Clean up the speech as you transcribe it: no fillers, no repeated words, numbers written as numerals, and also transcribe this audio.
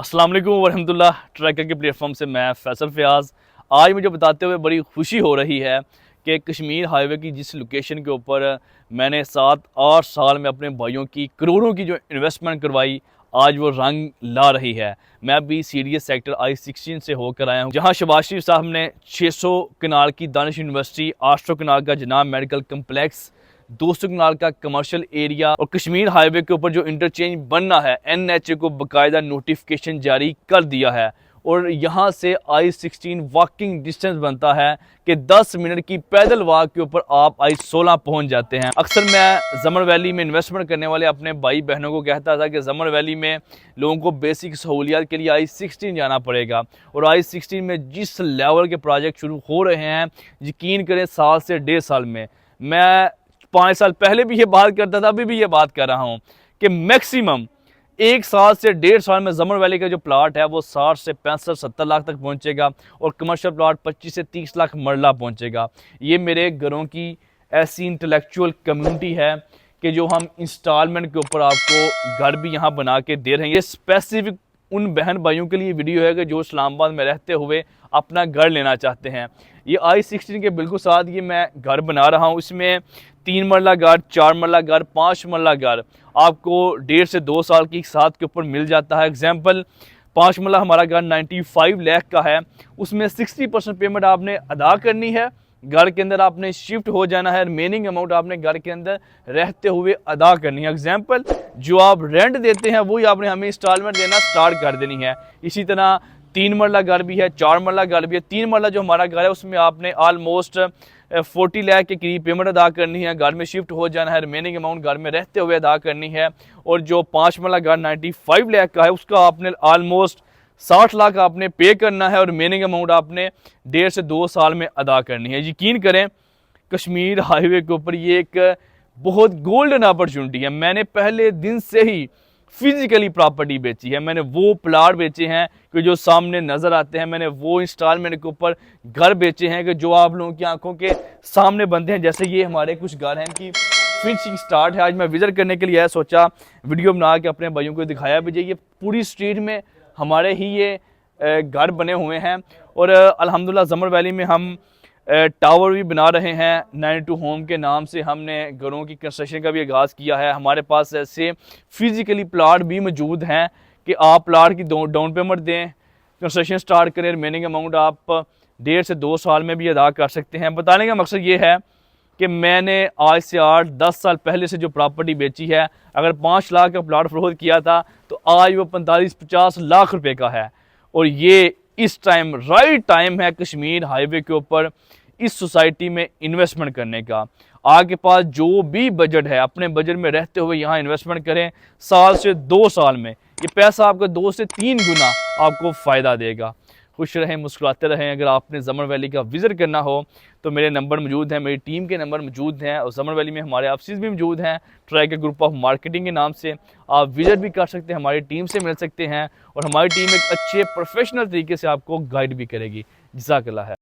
अस्सलाम वालेकुम वरहमतुल्लाह। ट्रैकर के प्लेटफॉर्म से मैं फैसल फयाज़। आज मुझे बताते हुए बड़ी खुशी हो रही है कि कश्मीर हाईवे की जिस लोकेशन के ऊपर मैंने 7-8 साल में अपने भाइयों की करोड़ों की जो इन्वेस्टमेंट करवाई, आज वो रंग ला रही है। मैं अभी सीडीएस सेक्टर I-16 से होकर आया हूँ, जहाँ शहबाज शरीफ साहब ने 600 कनाल की दानिश यूनिवर्सिटी, 800 कनाल का जनाब मेडिकल कम्प्लेक्स, 200 कनाल का कमर्शियल एरिया और कश्मीर हाईवे के ऊपर जो इंटरचेंज बनना है, NHA को बाकायदा नोटिफिकेशन जारी कर दिया है। और यहाँ से I-16 वॉकिंग डिस्टेंस बनता है कि 10 मिनट की पैदल वॉक के ऊपर आप I-16 पहुँच जाते हैं। अक्सर मैं जमर वैली में इन्वेस्टमेंट करने वाले अपने भाई बहनों को कहता था कि जमर वैली में लोगों को बेसिक सहूलियात के लिए I-16 जाना पड़ेगा। और I-16 में जिस लेवल के प्रोजेक्ट शुरू हो रहे हैं, यकीन करें साल से 1.5 साल में, मैं 5 साल पहले भी ये बात करता था, अभी भी ये बात कर रहा हूँ कि मैक्सिमम 1 साल से 1.5 साल में जमर वैली का जो प्लाट है वो 60 से 65-70 लाख तक पहुँचेगा और कमर्शियल प्लाट 25 से 30 लाख मरला पहुँचेगा। ये मेरे घरों की ऐसी इंटेलेक्चुअल कम्युनिटी है कि जो हम इंस्टॉलमेंट के ऊपर आपको घर भी यहाँ बना के दे रहे हैं। ये स्पेसिफिक उन बहन भाइयों के लिए वीडियो है कि जो इस्लामाबाद में रहते हुए अपना घर लेना चाहते हैं। ये I-16 के बिल्कुल साथ ये मैं घर बना रहा हूँ। इसमें 3 मरला घर, 4 मरला घर, 5 मरला घर आपको 1.5 से 2 साल की साथ के ऊपर मिल जाता है। एग्जाम्पल, 5 मरला हमारा घर 95 लाख का है, उसमें 60% पेमेंट आपने अदा करनी है, घर के अंदर आपने शिफ्ट हो जाना है, रिमेनिंग अमाउंट आपने घर के अंदर रहते हुए अदा करनी है। एग्जाम्पल, जो आप रेंट देते हैं वही आपने हमें इंस्टॉलमेंट देना स्टार्ट कर देनी है। इसी तरह 3 मरला घर भी है, 4 मरला घर भी है। 3 मरला जो हमारा घर है उसमें आपने ऑलमोस्ट 40 लाख के करीब पेमेंट अदा करनी है, घर में शिफ्ट हो जाना है, रिमेनिंग अमाउंट घर में रहते हुए अदा करनी है। और जो 5 मरला घर 95 लाख का है उसका आपने ऑलमोस्ट 60 लाख आपने पे करना है और रिमेनिंग अमाउंट आपने 1.5 से 2 साल में अदा करनी है। यकीन करें कश्मीर हाईवे के ऊपर ये एक बहुत गोल्डन अपॉर्चुनिटी है। मैंने पहले दिन से ही फिजिकली प्रॉपर्टी बेची है, मैंने वो प्लाट बेचे हैं कि जो सामने नज़र आते हैं, मैंने वो इंस्टॉलमेंट के ऊपर घर बेचे हैं कि जो आप लोगों की आंखों के सामने बनते हैं। जैसे ये हमारे कुछ घर हैं कि फिनिशिंग स्टार्ट है। आज मैं विजिट करने के लिए आया, सोचा वीडियो बना के अपने भाइयों को दिखाया भी जाइए। पूरी स्ट्रीट में हमारे ही ये घर बने हुए हैं और अल्हम्दुलिल्लाह जमर वैली में हम टावर भी बना रहे हैं। 92 होम के नाम से हमने घरों की कंस्ट्रक्शन का भी आगाज़ किया है। हमारे पास ऐसे फिज़िकली प्लाट भी मौजूद हैं कि आप प्लाट की डाउन पेमेंट दें, कंस्ट्रक्शन स्टार्ट करें, रिमेनिंग अमाउंट आप 1.5 से 2 साल में भी अदा कर सकते हैं। बताने का मकसद ये है कि मैंने आज से 8-10 साल पहले से जो प्रॉपर्टी बेची है, अगर 5 लाख का प्लाट फरोख्त किया था तो आज वो 45-50 लाख रुपए का है। और ये इस टाइम राइट टाइम है कश्मीर हाईवे के ऊपर इस सोसाइटी में इन्वेस्टमेंट करने का। आपके पास जो भी बजट है, अपने बजट में रहते हुए यहाँ इन्वेस्टमेंट करें। साल से 2 साल में ये पैसा आपका 2 से 3 गुना आपको फ़ायदा देगा। खुश रहें, मुस्कुराते रहें। अगर आपने जमर वैली का विज़िट करना हो तो मेरे नंबर मौजूद हैं, मेरी टीम के नंबर मौजूद हैं और जमर वैली में हमारे ऑफिस भी मौजूद हैं ट्रैकर ग्रुप ऑफ मार्केटिंग के नाम से। आप विज़िट भी कर सकते हैं, हमारी टीम से मिल सकते हैं और हमारी टीम एक अच्छे प्रोफेशनल तरीके से आपको गाइड भी करेगी। जज़ाकल्लाह है।